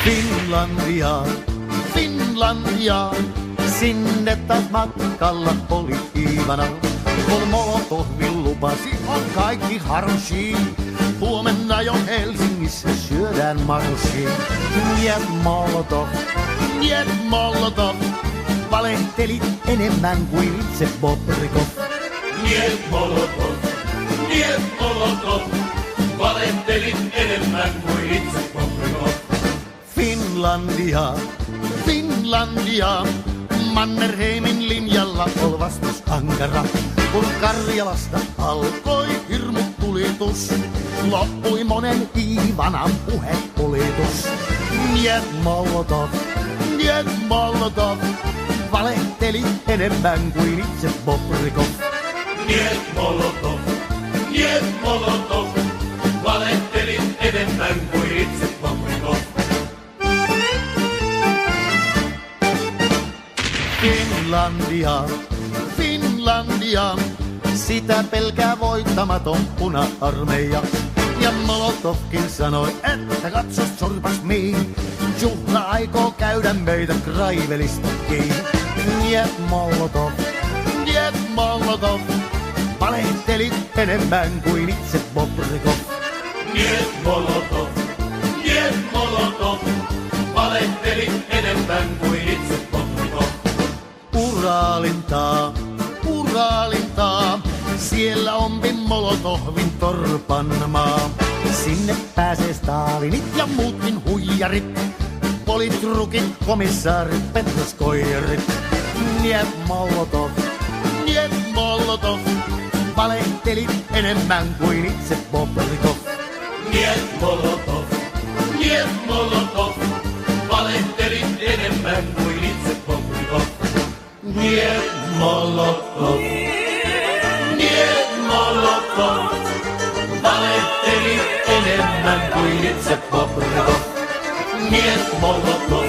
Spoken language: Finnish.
Finlandia, Finlandia, sinne taas matkalla oli Iivana. Kun Molotovin lupasi, on kaikki harshi. Huomenna jo Helsingissä syödään marssi. Niet Molotov, valehteli enemmän kuin itse Bobrikov. Niet Molotov, valehtelit enemmän kuin itse Bobrikov. Finlandia, Finlandia, Mannerheimin linjalla ol vastus ankara. Kun Karjalasta alkoi hirmutulitus, loppui monen Iivanan puhepolitus. Niet Molotov, valehteli enemmän kuin itse Bobrikov. Niet Molotov, valehtelit enemmän kuin itse Bobrikov. Finlandia, Finlandia, sitä pelkää voittamaton puna-armeija. Ja Molotovkin sanoi, että katso sorpas miin, juhla aikoo käydä meitä Kraivelista kiinni. Niet Molotov, valehteli enemmän kuin itse Bobrikov. Niet Molotov, valehtelit enemmän kuin itse Bobrikov. Uraalintaa, siellä onkin Molotovin torpanmaa. Sinne pääsee Stalinit ja muutkin huijarit, politrukit, komissaarit, petroskoijarit. Niet Molotov, valehteli enemmän kuin itse Bobrikov. Niet Molotov, valehtelit enemmän kuin itse Bobrikov. Niet Molotov, valehtelit enemmän kuin itse Bobrikov. Niet Molotov,